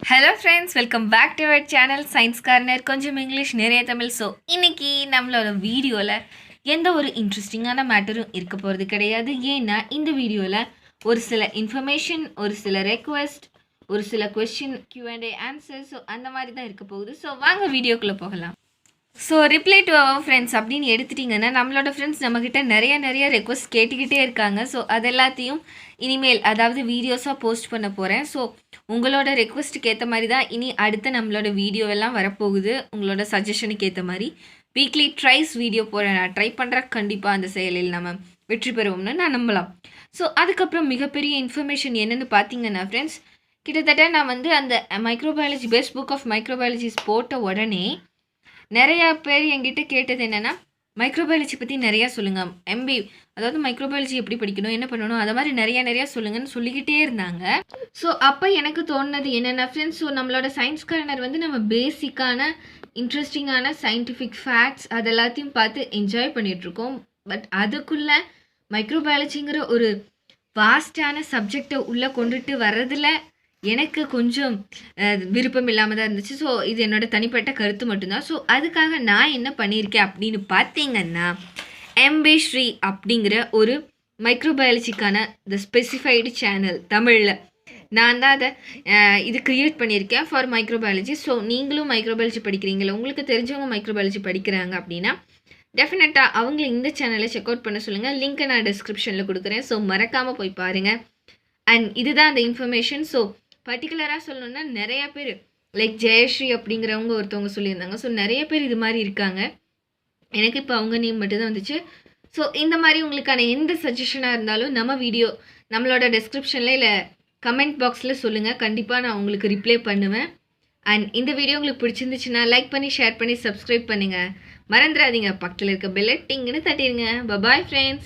Hello friends, welcome back to our channel science corner. கொஞ்சம் English நிறைய Tamil. So இன்னைக்கு நம்மளோட வீடியோவில் எந்த ஒரு இன்ட்ரெஸ்டிங்கான மேட்டரும் இருக்க போகிறது கிடையாது. ஏன்னா இந்த வீடியோவில் ஒரு சில இன்ஃபர்மேஷன், ஒரு சில ரெக்வெஸ்ட், ஒரு சில கொஸ்டின், Q&A ஆன்சர், ஸோ அந்த மாதிரி தான் இருக்க போகுது. ஸோ வாங்க வீடியோக்குள்ளே போகலாம். So reply to our friends அப்படின்னு எடுத்துட்டிங்கன்னா நம்மளோட ஃப்ரெண்ட்ஸ் நம்மக்கிட்ட நிறைய ரெக்வஸ்ட் கேட்டுக்கிட்டே இருக்காங்க. ஸோ அது எல்லாத்தையும் இனிமேல் அதாவது வீடியோஸாக போஸ்ட் பண்ண போகிறேன். ஸோ உங்களோட ரெக்வஸ்ட்டுக்கு ஏற்ற மாதிரி தான் இனி அடுத்து நம்மளோட வீடியோவெல்லாம் வரப்போகுது. உங்களோட சஜஷனுக்கு ஏற்ற மாதிரி வீக்லி ட்ரைஸ் வீடியோ போகிறேன். நான் ட்ரை பண்ணுறேன். கண்டிப்பாக அந்த செயலில் நம்ம வெற்றி பெறுவோம்னு நான் நம்பலாம். ஸோ அதுக்கப்புறம் மிகப்பெரிய இன்ஃபர்மேஷன் என்னென்னு பார்த்தீங்கன்னா ஃப்ரெண்ட்ஸ், கிட்டத்தட்ட நான் வந்து அந்த மைக்ரோபயாலஜி பெஸ்ட் புக் ஆஃப் மைக்ரோபயாலஜிஸ் போட்ட உடனே நிறையா பேர் என்கிட்ட கேட்டது என்னென்னா, மைக்ரோபயாலஜி பற்றி நிறையா சொல்லுங்கள், எம்பி அதாவது மைக்ரோபயாலஜி எப்படி படிக்கணும், என்ன பண்ணணும், அதை மாதிரி நிறையா சொல்லுங்கன்னு சொல்லிக்கிட்டே இருந்தாங்க. ஸோ அப்போ எனக்கு தோணுனது என்னென்ன ஃப்ரெண்ட்ஸ், ஸோ நம்மளோட சயின்ஸ் கார்னர் வந்து நம்ம பேசிக்கான இன்ட்ரெஸ்டிங்கான சயின்டிஃபிக் ஃபேக்ட்ஸ் அது எல்லாத்தையும் பார்த்து என்ஜாய் பண்ணிகிட்ருக்கோம். பட் அதுக்குள்ளே மைக்ரோபயாலஜிங்கிற ஒரு வாஸ்டான சப்ஜெக்டை உள்ளே கொண்டுட்டு வர்றதில் எனக்கு கொஞ்சம் விருப்பம் இல்லாமல் தான் இருந்துச்சு. ஸோ இது என்னோட தனிப்பட்ட கருத்து மட்டும்தான். ஸோ அதுக்காக நான் என்ன பண்ணியிருக்கேன் அப்படின்னு பார்த்தீங்கன்னா, எம்பி ஸ்ரீ அப்படிங்கிற ஒரு மைக்ரோபயாலஜிக்கான த ஸ்பெசிஃபைடு சேனல் தமிழில் நான் தான் அதை இது க்ரியேட் பண்ணியிருக்கேன் ஃபார் மைக்ரோபயாலஜி. ஸோ நீங்களும் மைக்ரோபயாலஜி படிக்கிறீங்களா, உங்களுக்கு தெரிஞ்சவங்க மைக்ரோபயாலஜி படிக்கிறாங்க அப்படின்னா டெஃபினட்டாக அவங்கள இந்த சேனலை செக் அவுட் பண்ண சொல்லுங்கள். லிங்க்கை நான் டிஸ்கிரிப்ஷனில் கொடுக்குறேன். ஸோ மறக்காமல் போய் பாருங்கள். அண்ட் இதுதான் அந்த இன்ஃபர்மேஷன். ஸோ பர்டிகுலராக சொல்லணுன்னா நிறைய பேர் லைக் ஜெயஸ்ரீ அப்படிங்கிறவங்க ஒருத்தவங்க சொல்லியிருந்தாங்க. ஸோ நிறைய பேர் இது மாதிரி இருக்காங்க. எனக்கு இப்போ அவங்க நேம் மட்டும்தான் வந்துச்சு. ஸோ இந்த மாதிரி உங்களுக்கான எந்த சஜஷனாக இருந்தாலும் நம்ம வீடியோ நம்மளோட டெஸ்கிரிப்ஷனில் இல்லை கமெண்ட் பாக்ஸில் சொல்லுங்கள். கண்டிப்பாக நான் உங்களுக்கு ரிப்ளை பண்ணுவேன். அண்ட் இந்த வீடியோ உங்களுக்கு பிடிச்சிருந்துச்சுன்னா லைக் பண்ணி, ஷேர் பண்ணி, சப்ஸ்கிரைப் பண்ணுங்கள். மறந்துடாதீங்க, பக்கத்தில் இருக்க பெல் டிங்குன்னு தட்டிடுங்க. Bye bye friends.